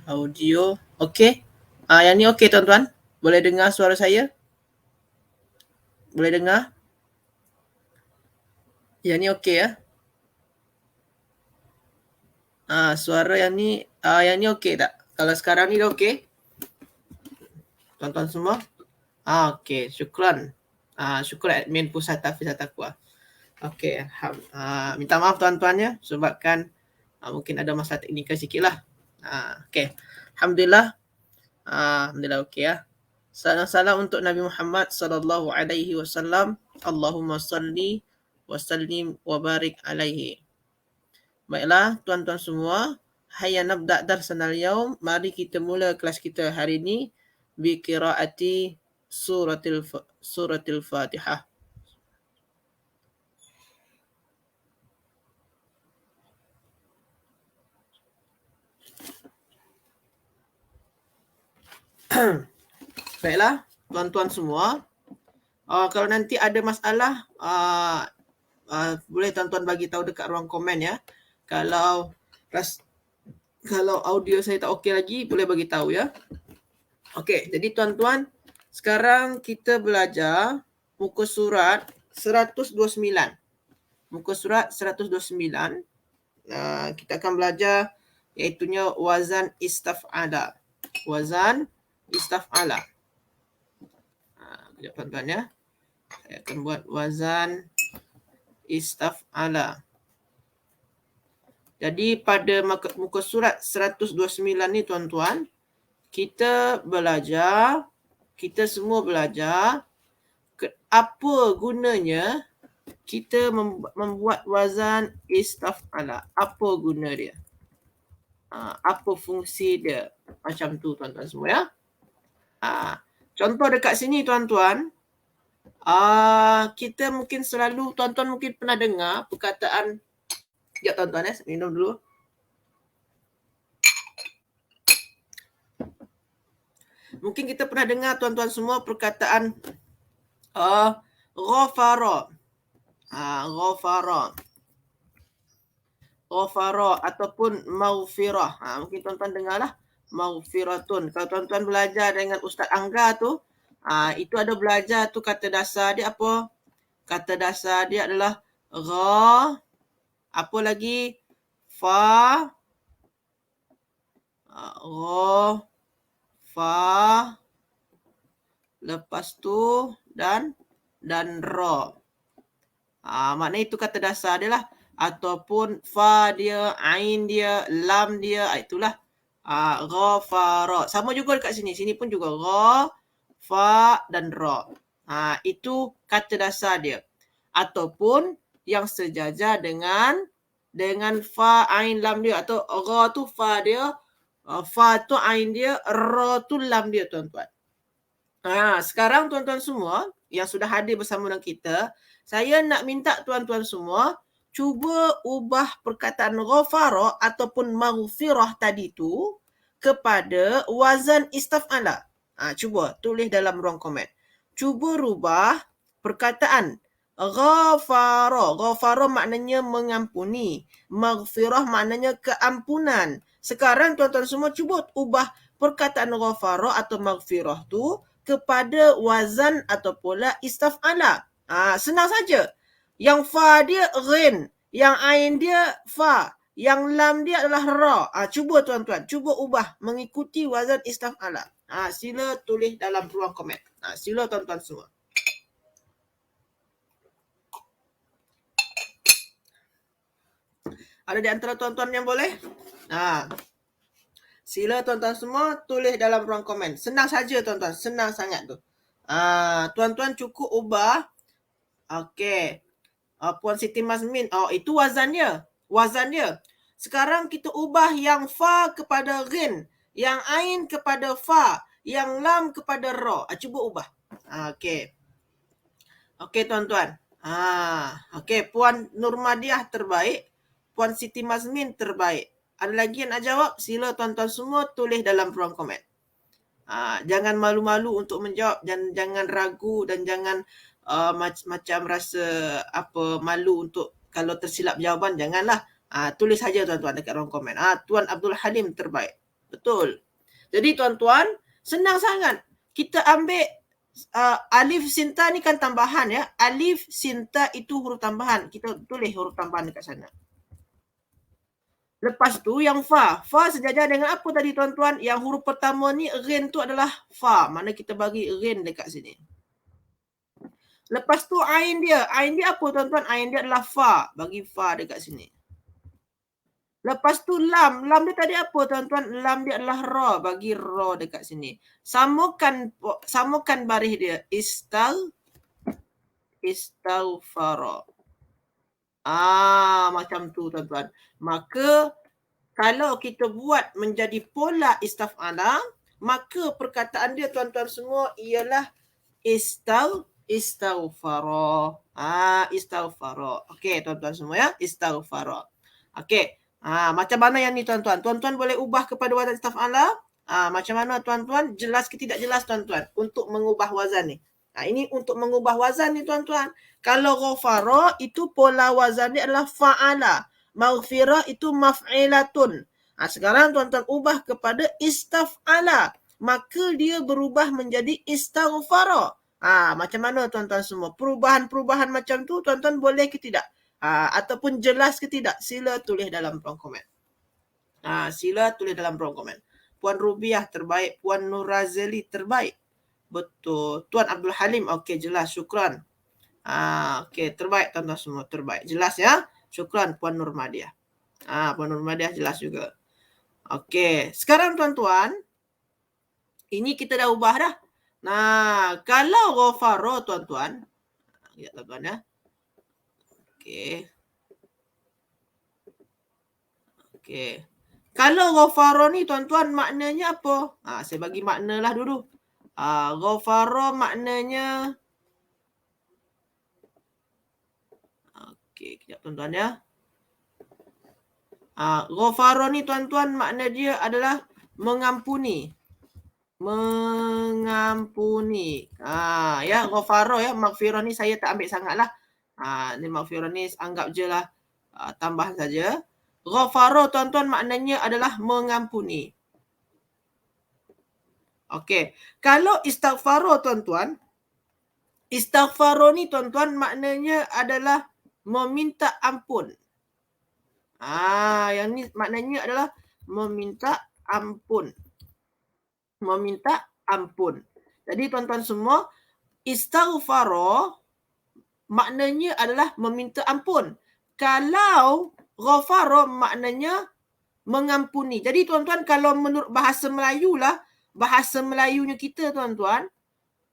Audio. Okey. Yang ni okey tuan-tuan? Boleh dengar suara saya? Boleh dengar? Yang ni okey ya? Suara yang ni okey tak? Kalau sekarang ni dah okey? Tuan-tuan semua? Okey. Syukran. Syukur admin Pusat Tahfiz At-Taqwa. Okey. Minta maaf tuan-tuan ya sebabkan mungkin ada masalah teknikal sikitlah. Okey. Alhamdulillah. Alhamdulillah okey ya. Salam untuk Nabi Muhammad sallallahu alaihi wasallam. Allahumma salli wa sallim wa barik alaihi. Baiklah tuan-tuan semua, hayya nabda darsana al-yawm. Mari kita mula kelas kita hari ini bi qiraati suratil Fatihah. Baiklah tuan-tuan semua, kalau nanti ada masalah boleh tuan-tuan bagi tahu dekat ruang komen ya. Kalau audio saya tak okey lagi, boleh bagi tahu ya. Okey, jadi tuan-tuan, sekarang kita belajar muka surat 129. Muka surat 129. Kita akan belajar iaitunya wazan istaf'ala. Wazan istaf'ala. Sekejap tuan-tuan ya. Saya akan buat wazan istaf'ala. Jadi pada muka surat 129 ni tuan-tuan, kita semua belajar apa gunanya kita membuat wazan istaf'ala. Apa guna dia? Apa fungsi dia? Macam tu tuan-tuan semua ya. Contoh dekat sini tuan-tuan, kita mungkin selalu, tuan-tuan mungkin pernah dengar perkataan, sekejap tuan-tuan ya, minum dulu. Mungkin kita pernah dengar tuan-tuan semua perkataan ghafara. Ghafara ataupun maghfirah. Mungkin tuan-tuan dengarlah maghfiratun. Kalau tuan-tuan belajar dengan Ustaz Angga tu, itu ada belajar tu kata dasar dia apa? Kata dasar dia adalah gha, apa lagi? Fa, gha, fa, lepas tu dan ra. Maknanya itu kata dasar dia lah. Ataupun fa dia, ain dia, lam dia, itulah ghafara. Sama juga dekat sini. Sini pun juga gha, fa dan ra. Itu kata dasar dia. Ataupun yang sejajar dengan fa, ain, lam dia. Atau gha tu fa dia, fa tu ain dia, ra tu lam dia tuan-tuan. Sekarang tuan-tuan semua yang sudah hadir bersama dengan kita, saya nak minta tuan-tuan semua cuba ubah perkataan ghafara ataupun maghfirah tadi tu kepada wazan istaf'ala. Cuba tulis dalam ruang komen. Cuba rubah perkataan ghafara. Ghafara maknanya mengampuni. Maghfirah maknanya keampunan. Sekarang tuan-tuan semua cuba ubah perkataan ghafara atau maghfirah tu kepada wazan atau pula istaf'ala. Senang saja. Yang fa dia ghin, yang ain dia fa, yang lam dia adalah ra. Cuba tuan-tuan, cuba ubah mengikuti wazan istaf'ala. Sila tulis dalam ruang komen. Sila tuan-tuan semua. Ada di antara tuan-tuan yang boleh? Sila tuan-tuan semua tulis dalam ruang komen. Senang saja tuan-tuan, senang sangat tu. Tuan-tuan cukup ubah. Okey. Puan Siti Mazmin, itu wazan dia. Sekarang kita ubah yang fa kepada ghin, yang ain kepada fa, yang lam kepada ra. Cuba ubah. Okey. Okey tuan-tuan. Okey, Puan Nurmadiah terbaik, Puan Siti Mazmin terbaik. Ada lagi yang nak jawab? Sila tuan-tuan semua tulis dalam ruang komen. Jangan malu-malu untuk menjawab, dan jangan ragu dan jangan macam rasa malu untuk kalau tersilap jawapan, janganlah. Tulis saja tuan-tuan dekat ruang komen. Tuan Abdul Halim terbaik. Betul. Jadi tuan-tuan, senang sangat. Kita ambil alif sinta ni kan tambahan ya. Alif sinta itu huruf tambahan. Kita tulis huruf tambahan dekat sana. Lepas tu yang fa. Fa sejajar dengan apa tadi tuan-tuan? Yang huruf pertama ni ghin tu adalah fa. Mana kita bagi ghin dekat sini. Lepas tu ain dia. Ain dia apa tuan-tuan? Ain dia adalah fa. Bagi fa dekat sini. Lepas tu lam. Lam dia tadi apa tuan-tuan? Lam dia adalah ra. Bagi ra dekat sini. Samakan baris dia. Istaghfara. Macam tu tuan-tuan. Maka kalau kita buat menjadi pola istaf'ala, maka perkataan dia tuan-tuan semua ialah istaghfara. Istaghfara. Okey tuan-tuan semua ya. Istaghfara. Okey. Macam mana yang ni tuan-tuan? Tuan-tuan boleh ubah kepada wazan istaf'ala? Macam mana tuan-tuan? Jelas ke tidak jelas tuan-tuan untuk mengubah wazan ni? Ini untuk mengubah wazan ni tuan-tuan. Kalau ghafara itu pola wazan dia adalah fa'ala. Maghfirah itu maf'ilatun. Sekarang tuan-tuan ubah kepada istaf'ala. Maka dia berubah menjadi istaghfara. Macam mana tuan-tuan semua? Perubahan-perubahan macam tu tuan-tuan boleh ke tidak? Ataupun jelas ke tidak? Sila tulis dalam ruang komen. Sila tulis dalam ruang komen. Puan Rubiah terbaik. Puan Nurazeli terbaik. Betul. Tuan Abdul Halim, okey jelas, syukran. Okey, terbaik tuan-tuan semua, terbaik. Jelas ya? Syukran Puan Nurmadiah. Puan Nurmadiah jelas juga. Okey, sekarang tuan-tuan, ini kita dah ubah dah. Nah, kalau ghafara tuan-tuan, ya tuan-tuan ya. Okey. Okey. Kalau ghafara ni tuan-tuan maknanya apa? Saya bagi maknalah dulu. Ghafara maknanya okey, kejap tuan-tuan ya. Ghafara ni tuan-tuan makna dia adalah mengampuni. Mengampuni. Ya, ghafara ya, maghfirah ni saya tak ambil sangatlah. Ni maghfirah ni anggap je lah tambahan saja. Ghafara tuan-tuan maknanya adalah mengampuni. Okey. Kalau istighfara tuan-tuan, istighfara ni tuan-tuan maknanya adalah meminta ampun. Yang ni maknanya adalah meminta ampun. Meminta ampun. Jadi tuan-tuan semua, istighfara maknanya adalah meminta ampun. Kalau ghafara maknanya mengampuni. Jadi tuan-tuan kalau menurut bahasa Melayu lah, bahasa Melayunya kita tuan-tuan,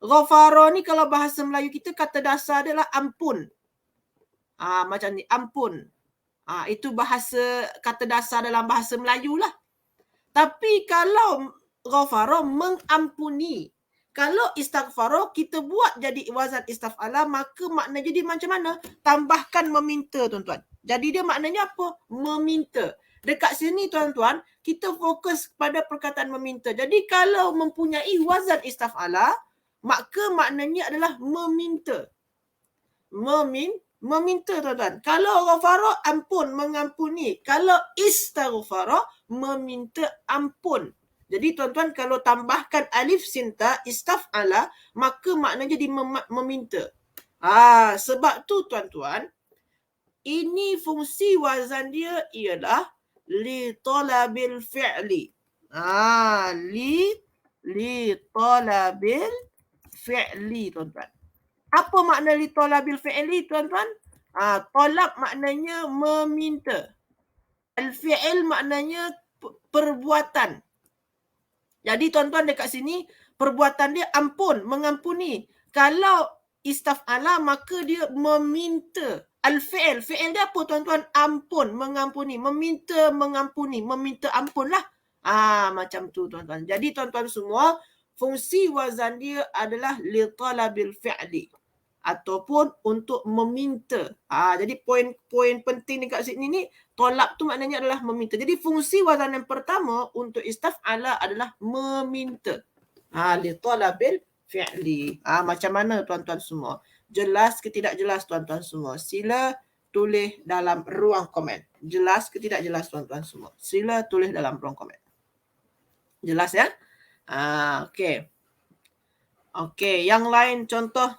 ghafara ni kalau bahasa Melayu kita kata dasar dia lah ampun. Macam ni, ampun. Itu bahasa kata dasar dalam bahasa Melayu lah. Tapi kalau ghafara mengampuni. Kalau istighfara kita buat jadi wazan istaf'ala, maka makna jadi macam mana? Tambahkan meminta tuan-tuan. Jadi dia maknanya apa? Meminta. Dekat sini tuan-tuan, kita fokus pada perkataan meminta. Jadi kalau mempunyai wazan istaf'ala, maka maknanya adalah meminta. Meminta tuan-tuan. Kalau ghafara, ampun, mengampuni. Kalau istighfara, meminta ampun. Jadi tuan-tuan kalau tambahkan alif sinta, istaf'ala, maka maknanya jadi meminta. Sebab tu tuan-tuan, ini fungsi wazan dia ialah li talabil fi'li. Li talabil fi'li tuan-tuan. Apa makna li talabil fi'li tuan-tuan? Talab maknanya meminta. Al-fi'il maknanya perbuatan. Jadi tuan-tuan dekat sini perbuatan dia ampun, mengampuni. Kalau istaf'ala maka dia meminta. Al-fi'il, fi'il dia apa tuan-tuan? Ampun, mengampuni, meminta, mengampuni, meminta ampun lah. Macam tu tuan-tuan. Jadi tuan-tuan semua, fungsi wazan dia adalah li talabil fi'li ataupun untuk meminta. Jadi poin penting dekat sini ni, tolak tu maknanya adalah meminta. Jadi fungsi wazan yang pertama untuk istaf'ala adalah meminta. Li talabil fi'li. Macam mana tuan-tuan semua? Jelas ke tidak jelas tuan-tuan semua? Sila tulis dalam ruang komen. Jelas ke tidak jelas tuan-tuan semua? Sila tulis dalam ruang komen. Jelas ya? Okey. Okey, yang lain contoh.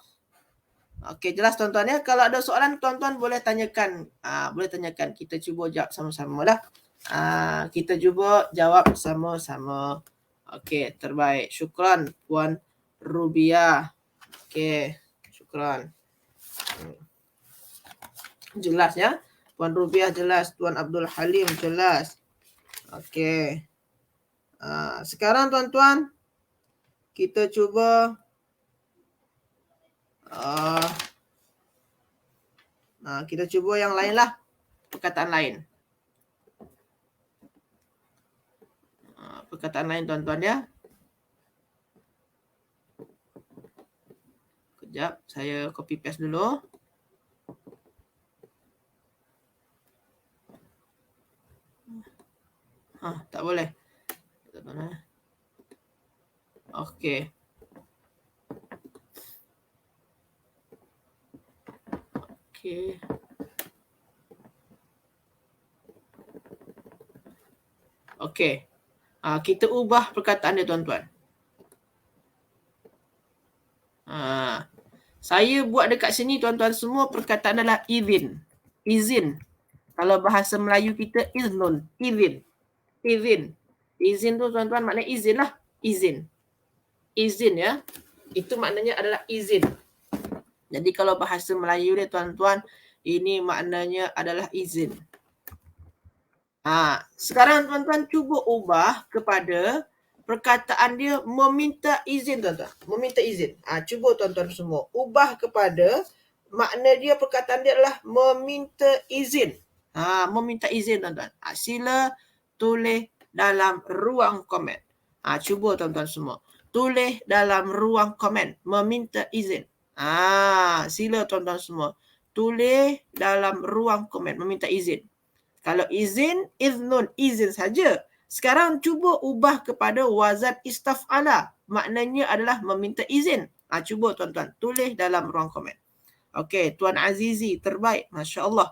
Okey, jelas tuan-tuan ya. Kalau ada soalan tuan-tuan boleh tanyakan. Boleh tanyakan. Kita cuba jawab sama-sama lah. Kita cuba jawab sama-sama. Okey, terbaik. Syukran Puan Rubiah. Okey, syukran. Jelas ya? Puan Rubiah jelas, Tuan Abdul Halim jelas. Okey. Sekarang tuan-tuan, kita cuba kita cuba yang lain lah. Perkataan lain. Perkataan lain tuan-tuan ya. Kejap, saya copy paste dulu. Tak boleh. Okey. Okey. Okey. Kita ubah perkataan dia tuan-tuan. Saya buat dekat sini tuan-tuan semua perkataan adalah izin. Izin. Kalau bahasa Melayu kita iznun, izin. Izin. Izin tu tuan-tuan maknanya izin lah. Izin. Izin ya. Itu maknanya adalah izin. Jadi kalau bahasa Melayu dia tuan-tuan, ini maknanya adalah izin. Sekarang tuan-tuan cuba ubah kepada perkataan dia meminta izin tuan-tuan. Meminta izin. Cuba tuan-tuan semua ubah kepada makna dia perkataan dia adalah meminta izin. Meminta izin tuan-tuan. Sila tulis dalam ruang komen. Cuba tuan-tuan semua. Tulis dalam ruang komen. Meminta izin. Sila tuan-tuan semua. Tulis dalam ruang komen. Meminta izin. Kalau izin, iznun, izin saja. Sekarang cuba ubah kepada wazan istaf'ala. Maknanya adalah meminta izin. Cuba tuan-tuan. Tulis dalam ruang komen. Okey, Tuan Azizi, terbaik. Masya Allah.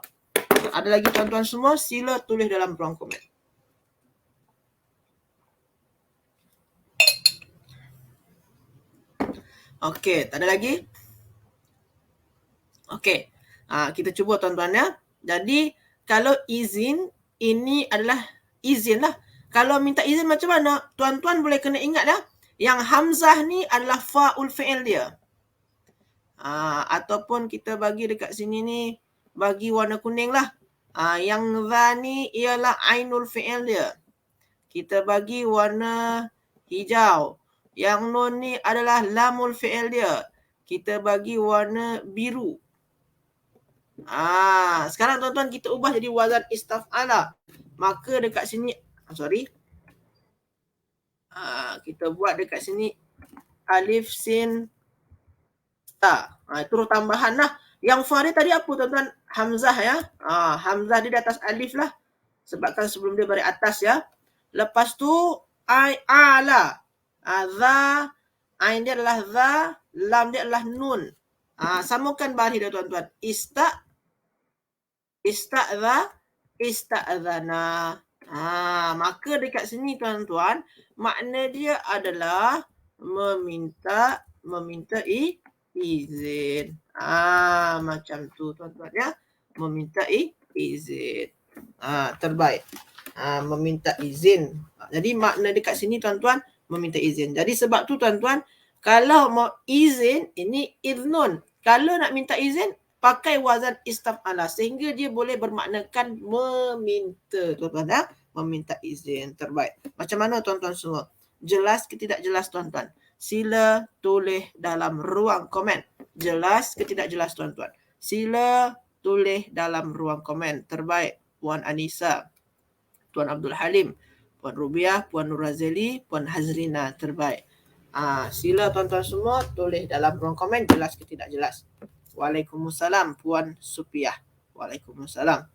Ada lagi tuan-tuan semua, sila tulis dalam ruang komen. Okey, tak ada lagi? Okey, kita cuba tuan-tuan ya. Jadi, kalau izin, ini adalah izin lah. Kalau minta izin macam mana? Tuan-tuan boleh kena ingat ya. Yang hamzah ni adalah fa'ul fi'il dia. Ataupun kita bagi dekat sini ni, bagi warna kuning lah. Yang dha ni ialah ainul fi'il dia. Kita bagi warna hijau. Yang nun ni adalah lamul fi'il dia. Kita bagi warna biru. Sekarang tuan-tuan kita ubah jadi wazan istaf'ala. Maka dekat sini, kita buat dekat sini alif sin ta. Itu tambahan lah. Yang fa tadi apa tuan-tuan? Hamzah ya. Hamzah dia di atas alif lah. Sebabkan sebelum dia balik atas ya. Lepas tu ala. Za, ain dia adalah za, lam dia adalah nun. Samakan baris dia tuan-tuan. Ista'zana. Maka dekat sini tuan-tuan, makna dia adalah meminta izin. Macam tu tuan-tuan ya. Meminta izin. Terbaik. Meminta izin. Jadi makna dekat sini tuan-tuan, meminta izin. Jadi sebab tu tuan-tuan, kalau mau izin, ini iznun. Kalau nak minta izin, pakai wazan istaf'ala sehingga dia boleh bermaknakan meminta tuan-tuan ya. Meminta izin. Terbaik. Macam mana tuan-tuan semua? Jelas ke tidak jelas tuan-tuan? Sila tulis dalam ruang komen. Jelas ke tidak jelas tuan-tuan? Sila tulis dalam ruang komen. Terbaik. Puan Anissa, Tuan Abdul Halim, Puan Rubiah, Puan Nurazeli, Puan Hazrina. Terbaik. Sila tuan-tuan semua tulis dalam ruang komen jelas ke tidak jelas. Waalaikumsalam Puan Supiah. Waalaikumsalam.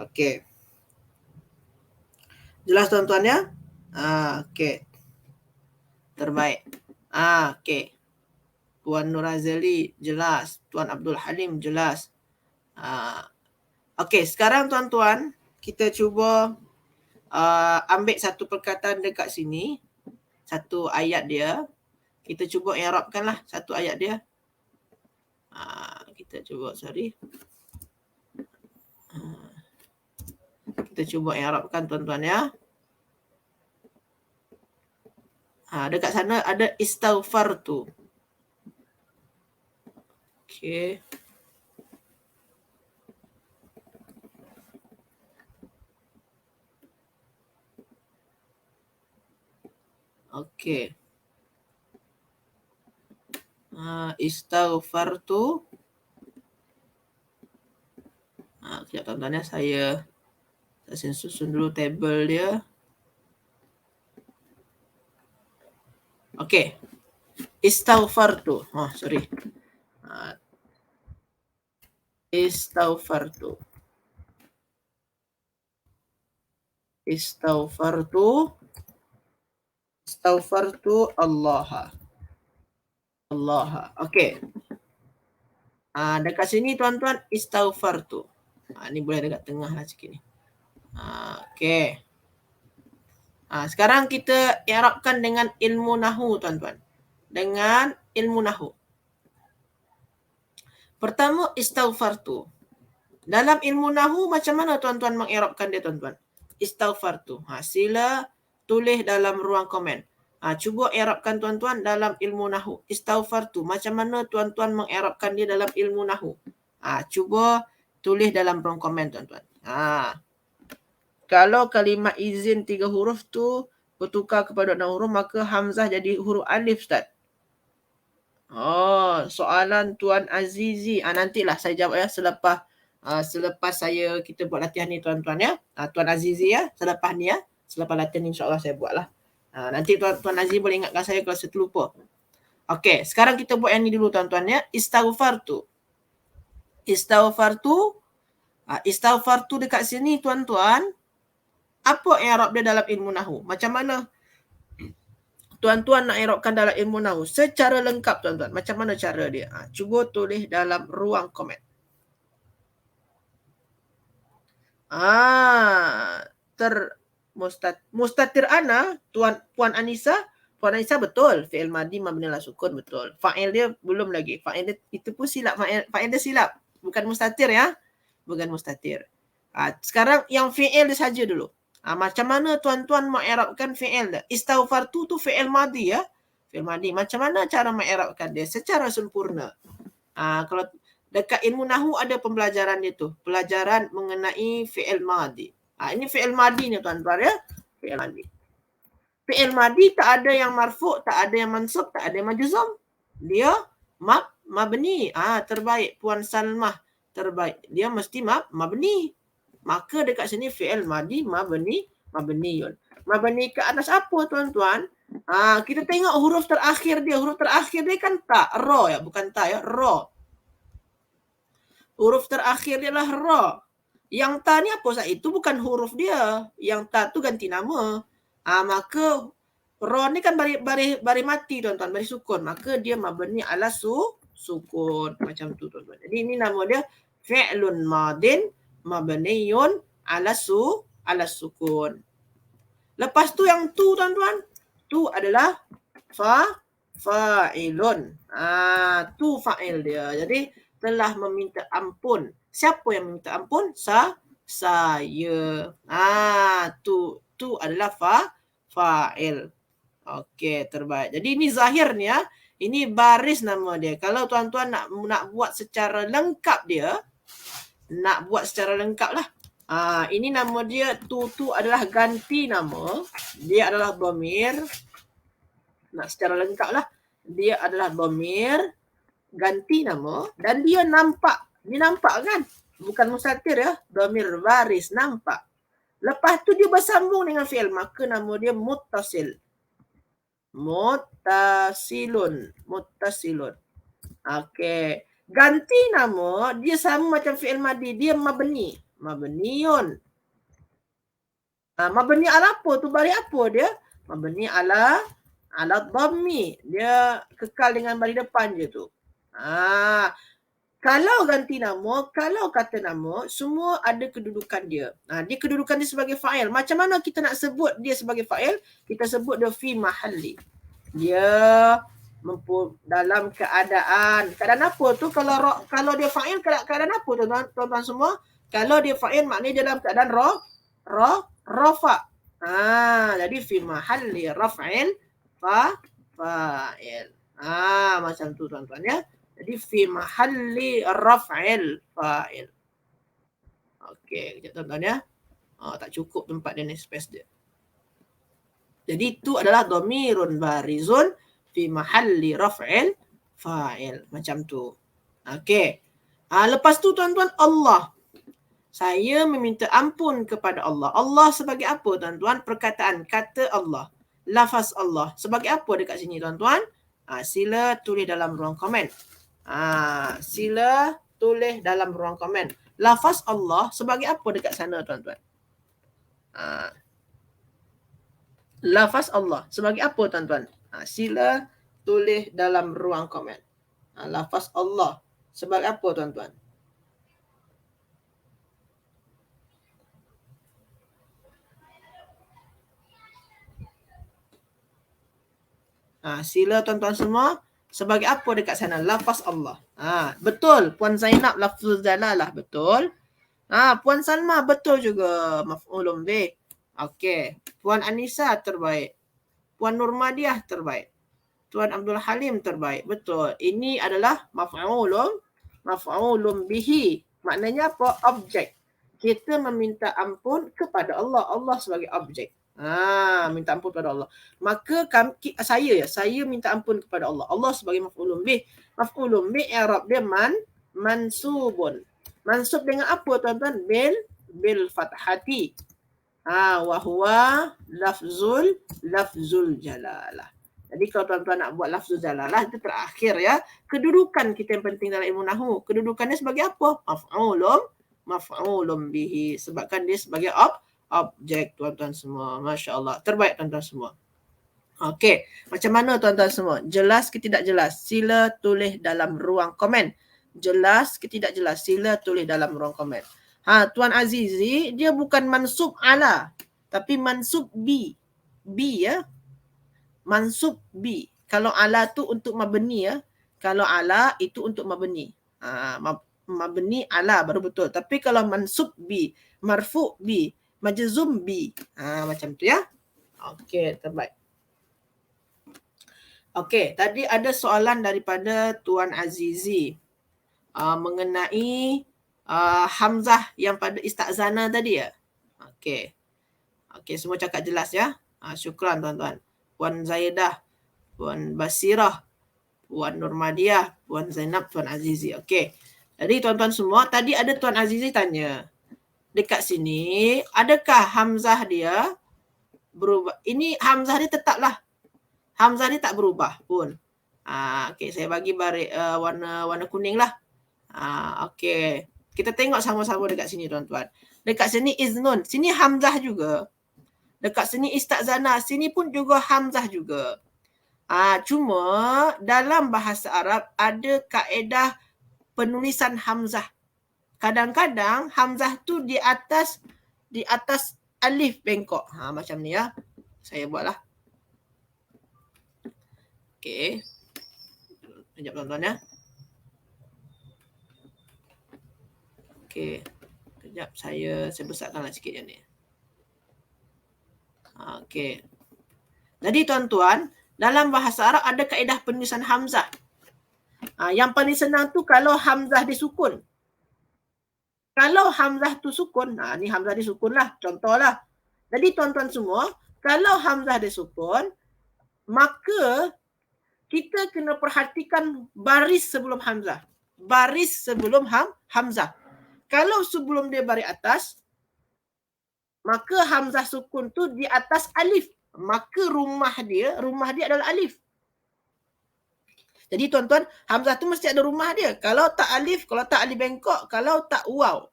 Okey. Jelas tuan-tuan ya? Okey. Terbaik. Okey. Puan Nurazeli jelas. Tuan Abdul Halim jelas. Okey, sekarang tuan-tuan kita cuba ambil satu perkataan dekat sini. satu ayat dia. Kita cuba i'rabkan lah satu ayat dia. Kita cuba, kita cuba i'rabkan tuan-tuan ya. Dekat sana ada istaghfartu. Okey. Okey. Istaghfartu. Sekejap tuan-tuan ya, saya susun dulu table dia. Okey. Istaghfartu. Sorry. Istaghfartu. Istaghfartu. Istaghfartu Allah. Allah. Okey. Dekat sini tuan-tuan istaghfartu. Ni boleh dekat tengah lah sikit ni. Okey. Sekarang kita i'rabkan dengan ilmu nahu tuan-tuan. Dengan ilmu nahu. Pertama istaghfartu. Dalam ilmu nahu macam mana tuan-tuan meng'irabkan dia tuan-tuan? Istaghfartu. Sila tulis dalam ruang komen. Cuba i'rabkan tuan-tuan dalam ilmu nahu. Istaghfartu. Macam mana tuan-tuan meng'irabkan dia dalam ilmu nahu? Cuba tulis dalam ruang komen tuan-tuan. Kalau kalimat izin 3 huruf tu bertukar kepada 6 huruf, maka hamzah jadi huruf alif, Ustaz. Soalan Tuan Azizi. Nantilah saya jawab ya selepas kita buat latihan ni tuan-tuan ya. Tuan Azizi ya, selepas ni ya. Selepas latihan ni insya-Allah saya buat lah. Nanti Tuan Azizi boleh ingatkan saya kalau saya terlupa. Okey, sekarang kita buat yang ni dulu tuan-tuan ya. Istaghfartu. Istaghfartu. Istaghfartu dekat sini tuan-tuan. Apa i'rab dia dalam ilmu nahu? Macam mana tuan-tuan nak i'rabkan dalam ilmu nahu secara lengkap tuan-tuan? Macam mana cara dia? Cuba tulis dalam ruang komen. Mustatir ana, Puan Anissa betul. Fi'il madi mabni ala sukun betul. Fa'il dia belum lagi. Fa'il dia itu pun silap. Fa'il dia silap. Bukan mustatir ya. Bukan mustatir. Sekarang yang fi'il dia saja dulu. Macam mana tuan-tuan meng'irabkan fi'il dia? Istaghfartu tu fi'il madi ya. Fi'il madi. Macam mana cara meng'irabkan dia secara sempurna? Kalau dekat ilmu nahu ada pembelajaran dia tu. Pelajaran mengenai fi'il madi. Ini fi'il madi ni tuan-tuan ya. Fi'il madi. Fi'il madi tak ada yang marfu', tak ada yang mansub, tak ada yang majzum. Dia mabni. Terbaik. Puan Salmah terbaik. Dia mesti mabni. Maka dekat sini fi'il madi mabniyun. Mabni ke atas apa tuan-tuan? Kita tengok huruf terakhir dia. Huruf terakhir dia kan ta, ra ya, bukan ta ya, ra. Huruf terakhir dia lah ra. Yang ta ni apa Ustaz? Itu bukan huruf dia. Yang ta tu ganti nama. Maka ra ni kan bari mati tuan-tuan, bari sukun. Maka dia mabni ala sukun. Macam tu tuan-tuan. Jadi ini nama dia fi'lun madin mabniyun ala sukun. Lepas tu yang tu tuan-tuan, tu adalah fa'ilun. Tu fa'il dia. Jadi telah meminta ampun. Siapa yang meminta ampun? Saya. Tu adalah fa'il. Okey, terbaik. Jadi ini zahir ni ya. Ini baris nama dia. Kalau tuan-tuan nak buat secara lengkap dia, lah. Ini nama dia, tu adalah ganti nama. Dia adalah dhamir. Nak secara lengkap lah. Dia adalah dhamir, ganti nama, dan dia nampak. Dia nampak kan? Bukan mustatir ya. Dhamir baris, nampak. Lepas tu dia bersambung dengan fi'il. Maka nama dia muttasil. Muttasilun. Okey. Ganti nama, dia sama macam fi'il madi. Dia mabniyun. Mabni ala apa tu? Bari apa dia? Mabni ala dhammi. Dia kekal dengan bari depan je tu. Kalau ganti nama, kalau kata nama, semua ada kedudukan dia. Dia kedudukan dia sebagai fa'il. Macam mana kita nak sebut dia sebagai fa'il? Kita sebut dia fi mahalli. Dia dalam keadaan apa tu? Kalau dia fa'il, keadaan apa tuan-tuan semua? Kalau dia fa'il, maknanya dia dalam keadaan rafa. Jadi fi mahalli raf'il fa'il. Macam tu tuan-tuan ya. Jadi fi mahalli raf'il fa'il. Okey, kejap tuan-tuan ya. Tak cukup tempat dia ni, space dia. Jadi itu adalah dhamirun barizun fi mahalli raf'il fa'il. Macam tu. Okey. Lepas tu tuan-tuan, Allah. Saya meminta ampun kepada Allah. Allah sebagai apa tuan-tuan? Perkataan, kata Allah. Lafaz Allah. Sebagai apa dekat sini tuan-tuan? Sila tulis dalam ruang komen. Sila tulis dalam ruang komen. Lafaz Allah sebagai apa dekat sana tuan-tuan? Lafaz Allah sebagai apa tuan-tuan? Sila tulis dalam ruang komen. Lafaz Allah sebagai apa tuan-tuan? Sila tuan-tuan semua, sebagai apa dekat sana? Lafaz Allah. Betul. Puan Zainab lafzul jalalah. Betul. Puan Salma betul juga. Maf'ulun bih. Okey. Puan Anissa terbaik. Puan Nurmadiah terbaik. Tuan Abdul Halim terbaik. Betul. Ini adalah maf'ulun bihi. Maknanya apa? Objek. Kita meminta ampun kepada Allah. Allah sebagai objek. Minta ampun kepada Allah. Maka saya minta ampun kepada Allah. Allah sebagai maf'ulun bih. Maf'ulun bih i'rab dia mansubun. Mansub dengan apa tuan-tuan? Bil fathati. Wa huwa lafzul jalalah. Jadi kalau tuan-tuan nak buat lafzul jalalah, itu terakhir ya. Kedudukan kita yang penting dalam ilmu nahwu. Kedudukannya sebagai apa? Maf'ulun bihi. Sebabkan dia sebagai objek tuan-tuan semua. Masya Allah. Terbaik tuan-tuan semua. Okey. Macam mana tuan-tuan semua? Jelas ke tidak jelas? Sila tulis dalam ruang komen. Jelas ke tidak jelas? Sila tulis dalam ruang komen. Tuan Azizi, dia bukan mansub ala. Tapi mansub bi. Bi ya. Mansub bi. Kalau ala tu untuk mabni ya. Kalau ala itu untuk mabni. Mabni ala baru betul. Tapi kalau mansub bi, marfu bi, majzum bi. Macam tu ya. Okey, terbaik. Okey, tadi ada soalan daripada Tuan Azizi mengenai Hamzah yang pada istazana tadi ya. Okey. Okey, semua cakap jelas ya. Syukran tuan-tuan. Puan Zaidah, Puan Basirah, Puan Nurmadiah, Puan Zainab, Tuan Azizi. Okey. Jadi tuan-tuan semua, tadi ada Tuan Azizi tanya. Dekat sini, adakah Hamzah dia berubah? Ini Hamzah dia tetaplah. Hamzah dia tak berubah pun. Okey, saya bagi warna kuning lah. Okey. Kita tengok sama-sama dekat sini tuan-tuan. Dekat sini iznun. Sini Hamzah juga. Dekat sini istazana. Sini pun juga Hamzah juga. Cuma dalam bahasa Arab ada kaedah penulisan Hamzah. Kadang-kadang Hamzah tu di atas alif bengkok. Macam ni ya. Saya buatlah. Okey. Sekejap tuan-tuan ya. Okey. Sekejap saya besarkanlah sikit yang ni. Okey. Jadi tuan-tuan, dalam bahasa Arab ada kaedah penulisan Hamzah. Yang paling senang tu kalau Hamzah disukun. Kalau Hamzah tu sukun, ni Hamzah disukun lah, contohlah. Jadi tuan-tuan semua, kalau Hamzah disukun, maka kita kena perhatikan baris sebelum Hamzah. Baris sebelum Hamzah. Kalau sebelum dia baris atas, maka Hamzah sukun tu di atas alif. Maka rumah dia adalah alif. Jadi tuan-tuan, Hamzah tu mesti ada rumah dia. Kalau tak alif bengkok, kalau tak waw.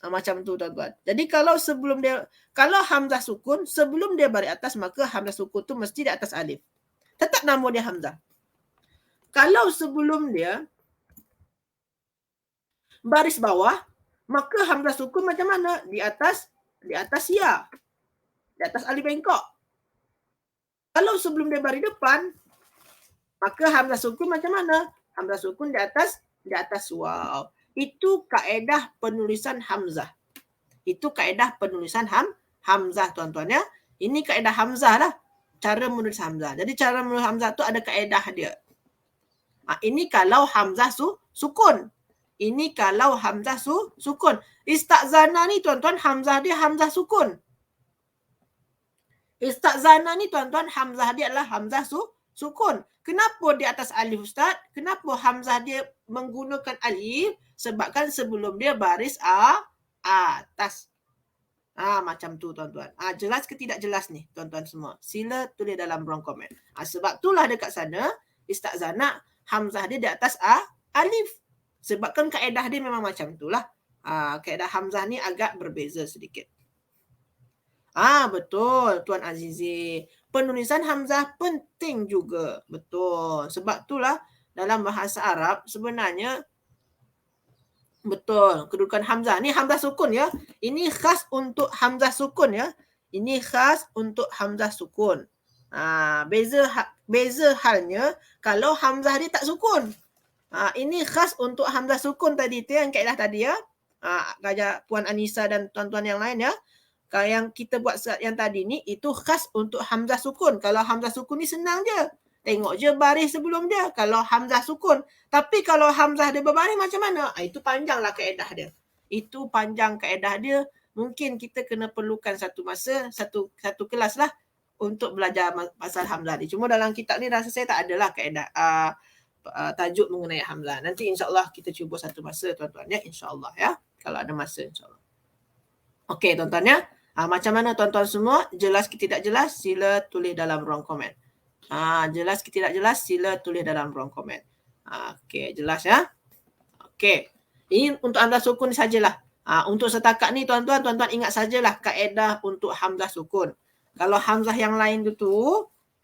Macam tu tuan-tuan. Jadi kalau Hamzah sukun, sebelum dia baris atas, maka Hamzah sukun tu mesti di atas alif. Tetap nama dia Hamzah. Kalau sebelum dia baris bawah, maka hamzah sukun macam mana? Di atas ya. Di atas alif bengkok. Kalau sebelum dia baris depan, maka hamzah sukun macam mana? Hamzah sukun di atas waw. Itu kaedah penulisan hamzah. Itu kaedah penulisan hamzah, tuan-tuan ya. Ini kaedah hamzah lah. Cara menulis hamzah. Jadi cara menulis hamzah tu ada kaedah dia. Ini kalau hamzah sukun. Ini kalau hamzah sukun. Istazana ni tuan-tuan, hamzah dia hamzah sukun. Istazana ni tuan-tuan, hamzah dia adalah hamzah sukun. Kenapa di atas alif, Ustaz? Kenapa hamzah dia menggunakan alif? Sebabkan sebelum dia baris atas. Macam tu tuan-tuan. Jelas ke tidak jelas ni tuan-tuan semua? Sila tulis dalam ruang komen. Sebab itulah dekat sana istazana hamzah dia di atas alif. Sebabkan kaedah dia memang macam itulah. Kaedah hamzah ni agak berbeza sedikit. Betul Tuan Azizi. Penulisan hamzah penting juga. Betul. Sebab itulah dalam bahasa Arab sebenarnya betul kedudukan hamzah. Ni hamzah sukun ya. Ini khas untuk hamzah sukun ya. Ini khas untuk hamzah sukun. Beza halnya kalau hamzah dia tak sukun. Ini khas untuk hamzah sukun tadi tu yang kaedah tadi ya. Gajah Puan Anissa dan tuan-tuan yang lain ya. Yang kita buat yang tadi ni itu khas untuk hamzah sukun. Kalau hamzah sukun ni senang je. Tengok je baris sebelum dia. Kalau hamzah sukun. Tapi kalau hamzah dia berbaris macam mana? Itu panjanglah kaedah dia. Itu panjang kaedah dia. Mungkin kita kena perlukan satu masa, satu kelas lah untuk belajar pasal hamzah ni. Cuma dalam kitab ni rasa saya tak adalah kaedah tajuk mengenai hamzah. Nanti insyaAllah kita cuba satu masa tuan-tuan ya. InsyaAllah ya. Kalau ada masa insyaAllah. Okey tuan-tuan ya. Macam mana tuan-tuan semua? Jelas ke tidak jelas? Sila tulis dalam ruang komen. Jelas ke tidak jelas? Sila tulis dalam ruang komen. Okey, jelas ya? Okey. Ini untuk hamzah sukun sajalah. Untuk setakat ni tuan-tuan ingat sajalah kaedah untuk hamzah sukun. Kalau hamzah yang lain tu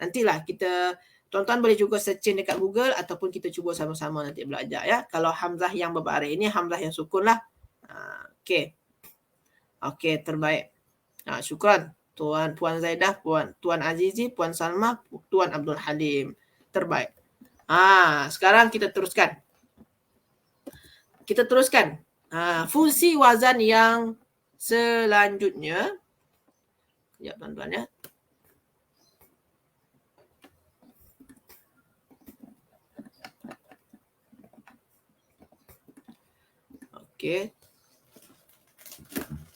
nantilah kita tuan-tuan boleh juga searching dekat Google ataupun kita cuba sama-sama nanti belajar ya. Kalau hamzah yang berbaris ini hamzah yang sukun lah. Okey. Okey, terbaik. Syukran Puan Zaidah, Tuan Azizi, Puan Salma, Tuan Abdul Halim. Terbaik. Sekarang kita teruskan. Fungsi wazan yang selanjutnya. Sekejap tuan-tuan ya. Okey.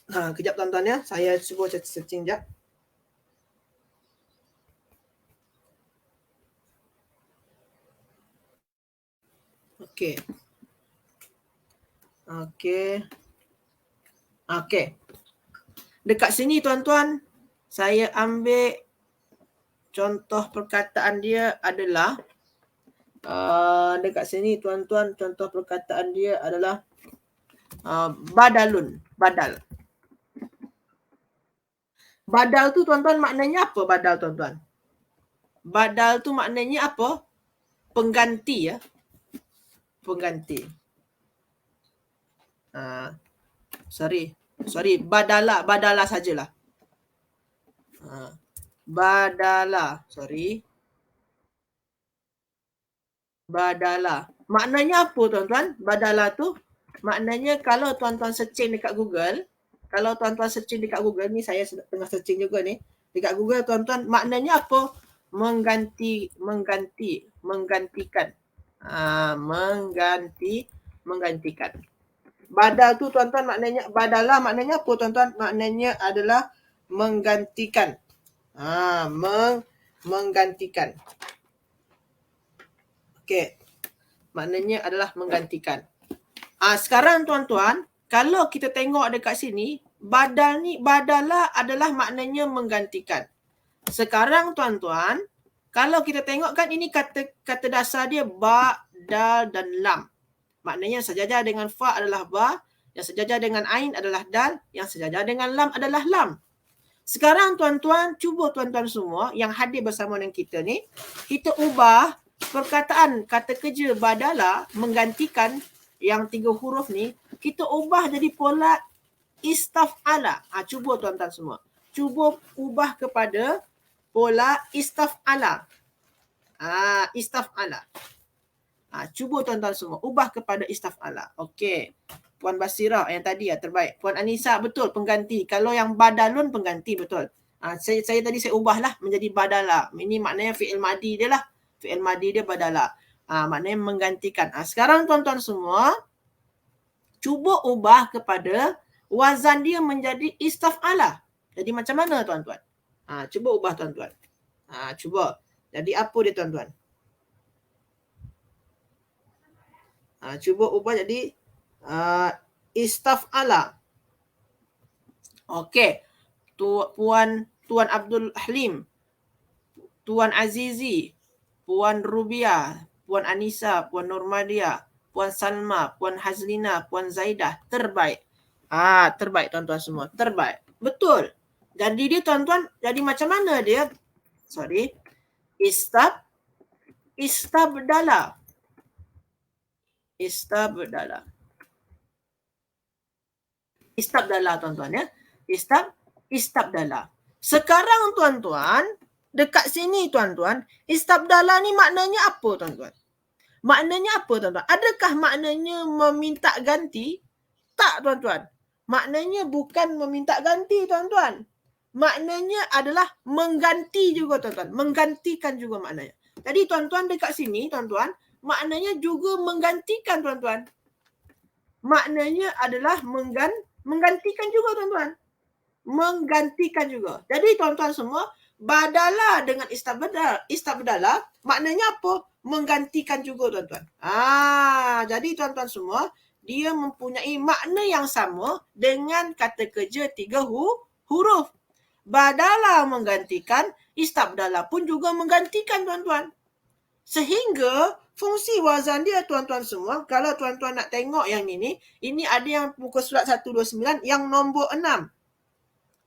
Kejap tuan-tuan ya. Saya cuba searching sekejap. Okey. Dekat sini tuan-tuan, saya ambil contoh perkataan dia adalah dekat sini tuan-tuan, contoh perkataan dia adalah badalun, badal. Badal tu tuan-tuan maknanya apa badal tuan-tuan? Badal tu maknanya apa? Pengganti ya. Pengganti. Sorry, badala sajalah. Badala, sorry. Badala. Maknanya apa tuan-tuan? Badala tu maknanya kalau tuan-tuan searching dekat Google, ni saya tengah searching juga ni. Dekat Google tuan-tuan, maknanya apa? Menggantikan. Menggantikan. Badal tu tuan-tuan maknanya, badala maknanya apa tuan-tuan? Maknanya adalah menggantikan. Menggantikan. Okey. Maknanya adalah menggantikan. Sekarang tuan-tuan, kalau kita tengok dekat sini, badala adalah maknanya menggantikan. Sekarang tuan-tuan, kalau kita tengok kan ini kata dasar dia ba, dal dan lam. Maknanya sejajar dengan fa adalah ba, yang sejajar dengan ain adalah dal, yang sejajar dengan lam adalah lam. Sekarang tuan-tuan, cuba tuan-tuan semua yang hadir bersama dengan kita ni, kita ubah perkataan kata kerja badala menggantikan yang 3 huruf ni, kita ubah jadi pola istaf'ala. Cuba tuan-tuan semua. Cuba ubah kepada pola istaf'ala. Istaf'ala. Cuba tuan-tuan semua ubah kepada istaf'ala. Okey. Puan Basirah yang tadi terbaik. Puan Anisa betul pengganti. Kalau yang badalun pengganti betul. Saya tadi saya ubahlah menjadi badala. Ini maknanya fi'il madi dia lah. Fi'il madi dia badala. Maknanya menggantikan. Sekarang tuan-tuan semua cuba ubah kepada wazan dia menjadi istaf'ala. Jadi macam mana tuan-tuan? Cuba ubah tuan-tuan. Cuba. Jadi apa dia tuan-tuan? Cuba ubah jadi istaf'ala. Okey. Tuan Abdul Halim, Tuan Azizi, Puan Rubia, Puan Anisa, Puan Nurmadia, Puan Salma, Puan Hazlina, Puan Zaidah. Terbaik. Terbaik tuan-tuan semua. Terbaik. Betul. Jadi dia tuan-tuan, jadi macam mana dia? Sorry. Istabdala. Istabdala tuan-tuan ya. Istabdala. Sekarang tuan-tuan, dekat sini tuan-tuan, istabdala ni maknanya apa tuan-tuan? Maknanya apa tuan-tuan? Adakah maknanya meminta ganti? Tak tuan-tuan. Maknanya bukan meminta ganti tuan-tuan. Maknanya adalah mengganti juga tuan-tuan. Menggantikan juga maknanya. Jadi tuan-tuan dekat sini tuan-tuan, maknanya juga menggantikan tuan-tuan. Maknanya adalah menggantikan juga tuan-tuan. Menggantikan juga. Jadi tuan-tuan semua, badala dengan istabdala maknanya apa? Menggantikan juga tuan-tuan. Jadi tuan-tuan semua, dia mempunyai makna yang sama dengan kata kerja 3 huruf. Badala menggantikan, istabdala pun juga menggantikan tuan-tuan. Sehingga fungsi wazan dia tuan-tuan semua, kalau tuan-tuan nak tengok yang ini ada yang muka surat 129 yang nombor 6.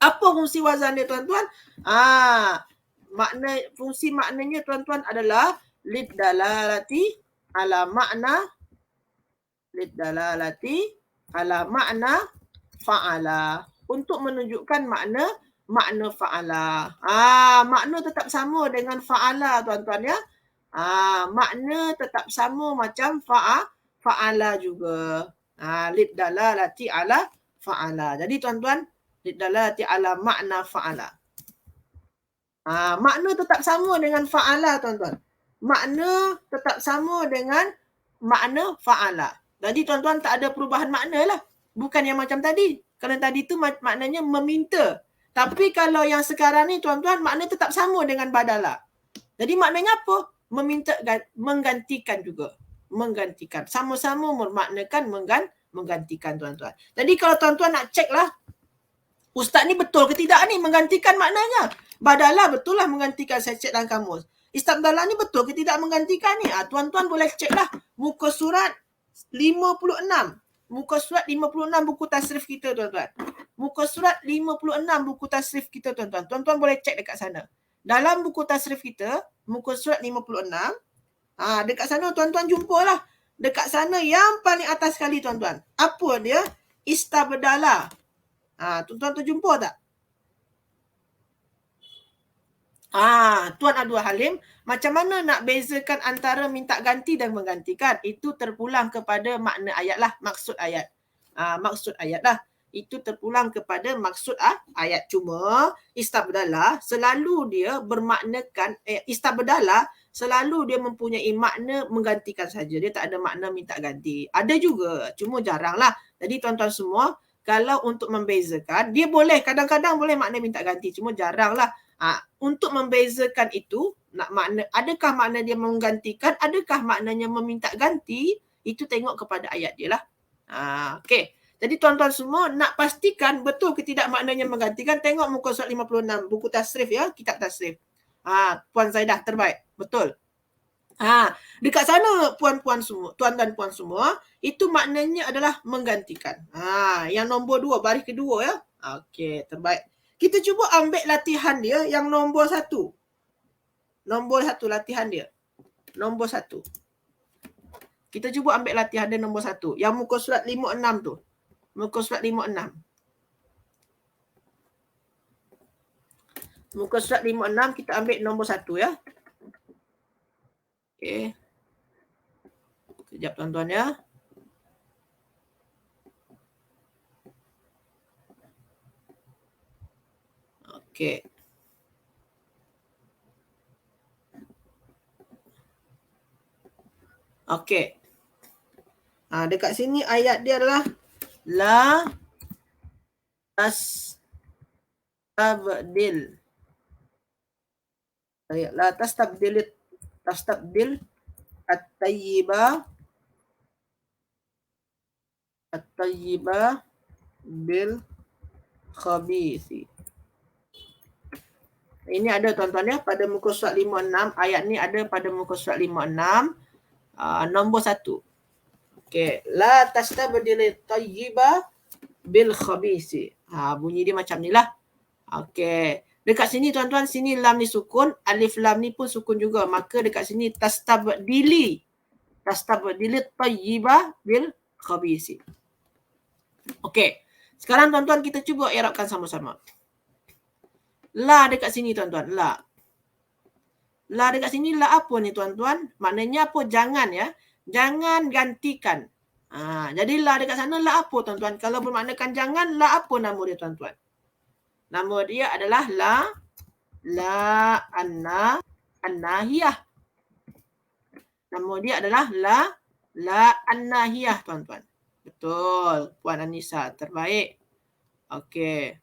Apa fungsi wazan dia tuan-tuan? Fungsi maknanya tuan-tuan adalah liddalalati ala makna fa'ala. Untuk menunjukkan makna fa'ala. Makna tetap sama dengan fa'ala tuan-tuan ya. Makna tetap sama macam fa'ala juga. Liddalalati ala fa'ala. Jadi tuan-tuan, liddalalati ala makna fa'ala. Makna tetap sama dengan fa'ala tuan-tuan. Makna tetap sama dengan makna fa'ala. Jadi tuan-tuan tak ada perubahan makna lah. Bukan yang macam tadi. Kalau tadi tu maknanya meminta. Tapi kalau yang sekarang ni tuan-tuan, makna tetap sama dengan badala. Jadi maknanya apa? Meminta, menggantikan juga. Menggantikan. Sama-sama bermaknakan menggantikan tuan-tuan. Jadi kalau tuan-tuan nak cek lah, Ustaz ni betul ke tidak ni menggantikan maknanya? Badala betul lah menggantikan, saya cek dalam kamus. Istabdala ni betul ke tidak menggantikan ni? Tuan-tuan boleh cek lah. Muka surat 56. Muka surat 56 buku tasrif kita tuan-tuan. Muka surat 56 buku tasrif kita tuan-tuan. Tuan-tuan boleh cek dekat sana. Dalam buku tasrif kita, muka surat 56, dekat sana tuan-tuan jumpalah. Dekat sana yang paling atas sekali tuan-tuan. Apa dia? Istabdala. Tuan-tuan terjumpa tak? Tuan Abdul Halim, macam mana nak bezakan antara minta ganti dan menggantikan? Itu terpulang kepada makna ayat lah, maksud ayat. Maksud ayat lah. Itu terpulang kepada maksud ayat. Cuma istabdala selalu dia bermaknakan, istabdala selalu dia mempunyai makna menggantikan saja. Dia tak ada makna minta ganti. Ada juga, cuma jarang lah. Jadi tuan-tuan semua, kalau untuk membezakan, dia boleh, kadang-kadang boleh makna minta ganti, cuma jarang lah. Untuk membezakan itu, adakah makna dia menggantikan, adakah maknanya meminta ganti, itu tengok kepada ayat dia lah. Okey. Jadi tuan-tuan semua nak pastikan betul ke tidak maknanya menggantikan, tengok muka surat 56, buku tasrif ya, kitab tasrif. Puan Zaidah terbaik, betul. Dekat sana puan-puan semua, tuan dan puan semua, itu maknanya adalah menggantikan. Yang nombor 2, baris kedua ya. Okey, terbaik. Kita cuba ambil latihan dia yang nombor 1. Nombor 1 latihan dia. Nombor 1. Kita cuba ambil latihan dia nombor 1. Yang muka surat 56 tu. Muka surat 56. Muka surat 56 kita ambil nombor 1 ya. Okey. Sekejap tuan-tuan ya. Okey. Okey. Dekat sini ayat dia adalah la tastabdil. La tastabdil at-tayyiba bil khabisi. Ini ada tuan-tuan ya pada muka surat 56. Ayat ni ada pada muka surat 56. Nombor 1. Okey, la tastabdil at-tayyiba bil khabisi. Bunyi dia macam ni lah. Okey. Dekat sini tuan-tuan, sini lam ni sukun, alif lam ni pun sukun juga. Maka dekat sini tastabdili tayyiba bil khabisi. Okey. Sekarang tuan-tuan kita cuba i'rabkan sama-sama. La dekat sini tuan-tuan, la. La dekat sini la apa ni tuan-tuan? Maknanya apa? Jangan ya. Jangan gantikan. Jadi la dekat sana la apa tuan-tuan? Kalau bermaknakan jangan, la apa nama dia tuan-tuan? Nama dia adalah la an-nahiyah. Nama dia adalah la an-nahiyah tuan-tuan. Betul. Puan Anissa terbaik. Okey.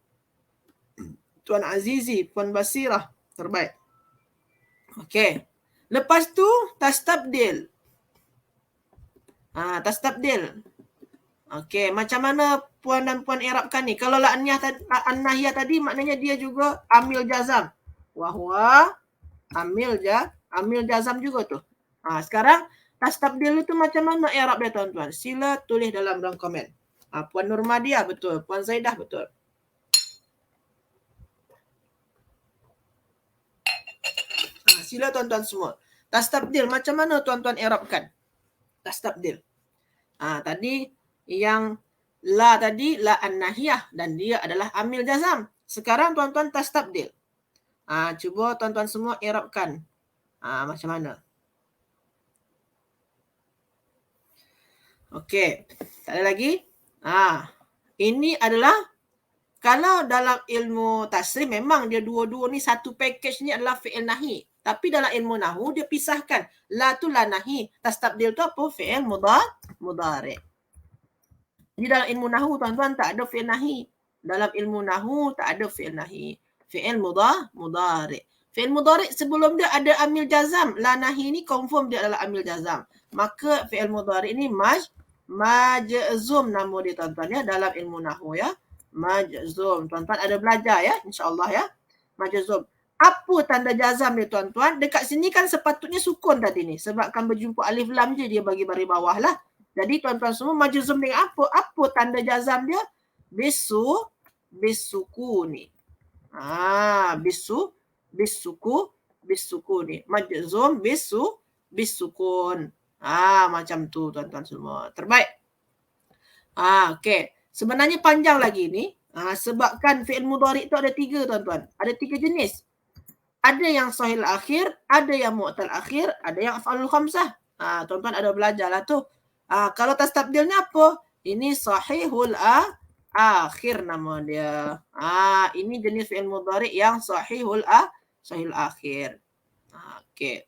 Tuan Azizi, Puan Basirah terbaik. Okey. Lepas tu tastabdil. Tastabdil. Okey, macam mana puan dan puan i'rabkan ni? Kalau la an-nahiyah tadi maknanya dia juga amil jazam. Wahwa amil jazam juga tu. Sekarang tastabdil itu macam mana i'rab dia tuan-tuan? Sila tulis dalam ruang komen. Puan Nurmadiah betul, Puan Zaidah betul. Sila tuan-tuan semua. Tastabdil macam mana tuan-tuan i'rabkan? Tastabdil. Tadi yang la tadi la an-nahiyah dan dia adalah amil jazam. Sekarang tuan-tuan tastabdil. Cuba tuan-tuan semua i'rabkan. Macam mana? Okey. Tak ada lagi? Ini adalah kalau dalam ilmu tasrif memang dia dua-dua ni satu package ni adalah fi'il nahi. Tapi dalam ilmu nahu dia pisahkan. La tu la nahi. Tastabdil tu apa? Fi'il mudhari'. Jadi dalam ilmu nahu tuan-tuan tak ada fi'il nahi. Dalam ilmu nahu tak ada fi'il nahi. Fi'il mudhari'. Fi'il mudhari' sebelum dia ada amil jazam. La nahi ni confirm dia adalah amil jazam. Maka fi'il mudhari' ni majzum nama dia tuan-tuan ya dalam ilmu nahu ya. Majzum. Tuan-tuan ada belajar ya insya-Allah ya. Majzum. Apa tanda jazam dia tuan-tuan? Dekat sini kan sepatutnya sukun tadi ni. Sebab kan berjumpa alif lam je dia bagi baris bawah lah. Jadi tuan-tuan semua majzum dengan apa? Apa tanda jazam dia? Bisukuni. Bisukuni. Majzum bisukun. Macam tu tuan-tuan semua. Terbaik. Okey. Sebenarnya panjang lagi ni. Sebabkan fi'il mudhari' tu ada 3 tuan-tuan. Ada 3 jenis. Ada yang sahih akhir, ada yang mu'tal akhir, ada yang af'alul khamsah. Tuan-tuan ada belajar lah tu. Kalau tastabdilnya apa? Ini sahihul akhir nama dia. Ini jenis fi'il mudhari' yang sahihul akhir. Okey.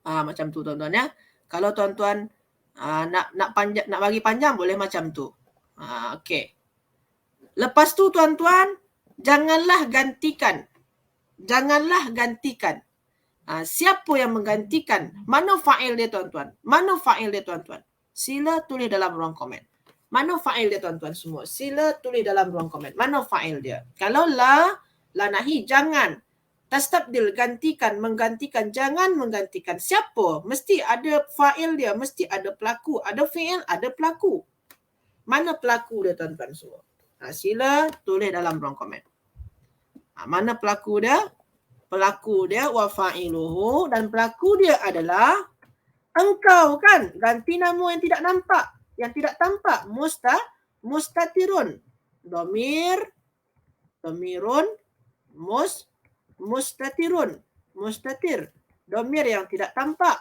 Macam tu tuan-tuan ya. Kalau tuan-tuan nak bagi panjang boleh macam tu. Okey. Lepas tu tuan-tuan janganlah gantikan. Siapa yang menggantikan? Mana fa'il dia tuan-tuan? Sila tulis dalam ruang komen. Mana fa'il dia tuan-tuan semua? Sila tulis dalam ruang komen. Mana fa'il dia? Kalau la nahi, jangan. Tastabdil, gantikan, menggantikan. Jangan menggantikan. Siapa? Mesti ada fa'il dia. Mesti ada pelaku. Ada fi'il, ada pelaku. Mana pelaku dia tuan-tuan semua? Sila tulis dalam ruang komen. Mana pelaku dia? Pelaku dia wa fa'iluhu dan pelaku dia adalah Engkau kan, ganti nama yang tidak nampak, yang tidak tampak, mustatirun. Domirun, mustatirun, mustatir. Domir yang tidak tampak.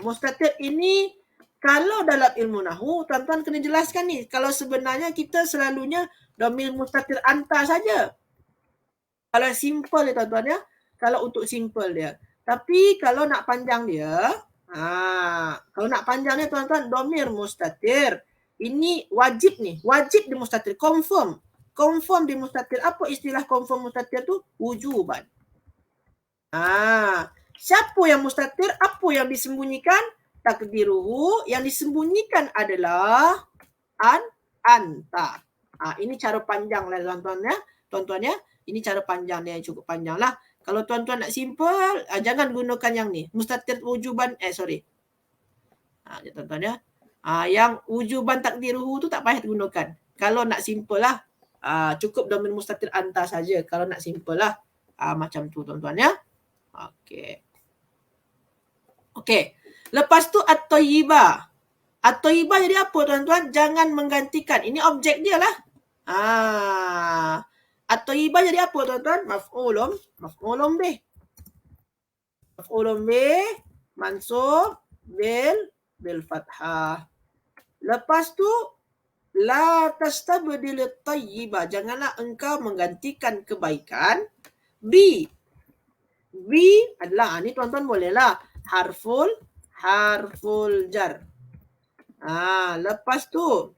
Mustatir ini kalau dalam ilmu nahu, tuan-tuan kena jelaskan ni. Kalau sebenarnya kita selalunya domir mustatir anta saja. Kalau simple ya tuan-tuan ya. Kalau untuk simple dia. Tapi kalau nak panjang dia, kalau nak panjang dia tuan-tuan, domir mustatir. Ini wajib nih, wajib di mustatir, confirm. Confirm di mustatir. Apa istilah confirm mustatir tu? Wujuban. Siapa yang mustatir? Apa yang disembunyikan? Takdiruhu. Yang disembunyikan adalah anta. Ini cara panjang lah tuan-tuan ya. Tuan-tuan ya. Ini cara panjang dia, cukup panjang lah. Kalau tuan-tuan nak simple, jangan gunakan yang ni. Mustatir wujuban, tuan-tuan ya. Yang wujuban takdiruhu tu tak payah gunakan. Kalau nak simple lah, cukup domir mustatir anta saja. Kalau nak simple lah, macam tu tuan-tuan ya. Okey. Lepas tu at-thayyibah. At-thayyibah jadi apa tuan-tuan? Jangan menggantikan. Ini objek dia lah. At-thayyibah jadi apa tuan-tuan? Maf'ulun bih. Maf'ulun bih mansub bil fathah. Lepas tu la tastabdil at-thayyibah. Janganlah engkau menggantikan kebaikan bi adalah ni tuan-tuan bolehlah harful jar. Lepas tu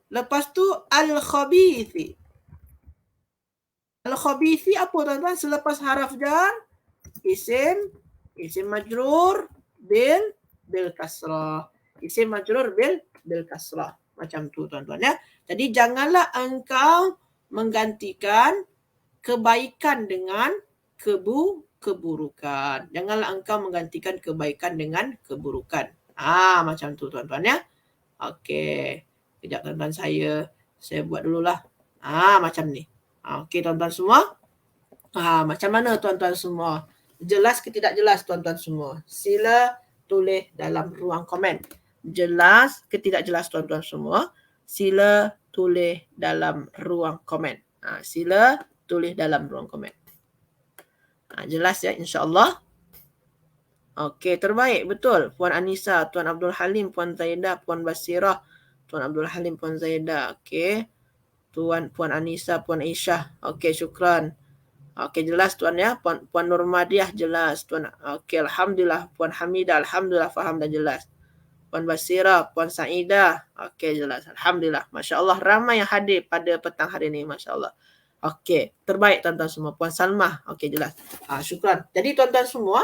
lepas tu al-khabithi. Al-khabithi apa tuan-tuan? Selepas haraf jar isim majrur bil kasrah. Isim majrur bil kasrah. Macam tu tuan-tuan ya. Jadi janganlah engkau menggantikan kebaikan dengan keburukan. Janganlah engkau menggantikan kebaikan dengan keburukan. Macam tu tuan-tuan ya. Okey. Kejap tuan-tuan saya buat dululah. Macam ni. Okey tuan-tuan semua. Macam mana tuan-tuan semua? Jelas ke tidak jelas tuan-tuan semua? Sila tulis dalam ruang komen. Jelas ke tidak jelas tuan-tuan semua? Sila tulis dalam ruang komen. Sila tulis dalam ruang komen. Jelas ya insya-Allah. Okey, terbaik. Betul. Puan Anisa, Tuan Abdul Halim, Puan Zaidah, Puan Basirah, Tuan Abdul Halim, Puan Zaidah. Okey. Puan Anisa, Puan Aisyah. Okey, syukran. Okey, jelas tuan ya. Puan Nurmadiah jelas. Okey, alhamdulillah. Puan Hamidah, alhamdulillah faham dan jelas. Puan Basirah, Puan Saidah. Okey, jelas. Alhamdulillah. Masya-Allah ramai yang hadir pada petang hari ini, masya-Allah. Okey, terbaik tuan-tuan semua. Puan Salmah, okey jelas. Syukran. Jadi tuan-tuan semua,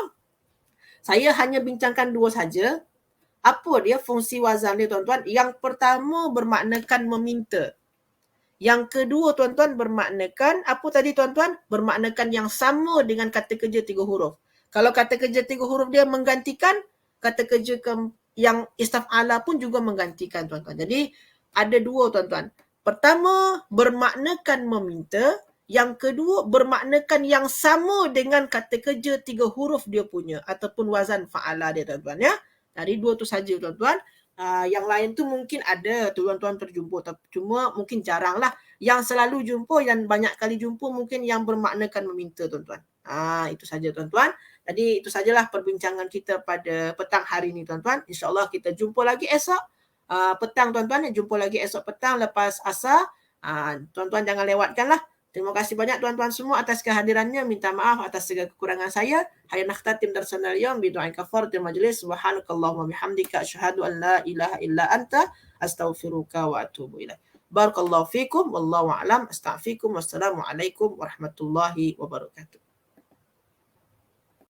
saya hanya bincangkan dua saja. Apa dia fungsi wazan dia tuan-tuan? Yang pertama bermaknakan meminta. Yang kedua tuan-tuan bermaknakan, apa tadi tuan-tuan? Bermaknakan yang sama dengan kata kerja 3 huruf. Kalau kata kerja 3 huruf dia menggantikan, kata kerja yang istaf'ala pun juga menggantikan tuan-tuan. Jadi ada dua tuan-tuan. Pertama, bermaknakan meminta. Yang kedua, bermaknakan yang sama dengan kata kerja 3 huruf dia punya. Ataupun wazan fa'ala dia tuan-tuan ya. Jadi dua tu saja tuan-tuan. Yang lain tu mungkin ada tuan-tuan terjumpa. Cuma mungkin jarang lah. Yang selalu jumpa, yang banyak kali jumpa mungkin yang bermaknakan meminta tuan-tuan. Itu saja tuan-tuan. Jadi itu sajalah perbincangan kita pada petang hari ini tuan-tuan. InsyaAllah kita jumpa lagi esok. Petang tuan-tuan, jumpa lagi esok petang lepas asar. Tuan-tuan jangan lewatkanlah. Terima kasih banyak tuan-tuan semua atas kehadirannya. Minta maaf atas segala kekurangan saya. Hayya nakhtatim darsan al-yawm bi du'ain kafaratil majlis. Subhanakallahumma bihamdika asyhadu an la ilaha illa anta astaghfiruka wa atubu ilaik. Barakallahu fikum wallahu a'lam. Astaghfirukum. Wassalamualaikum warahmatullahi wabarakatuh.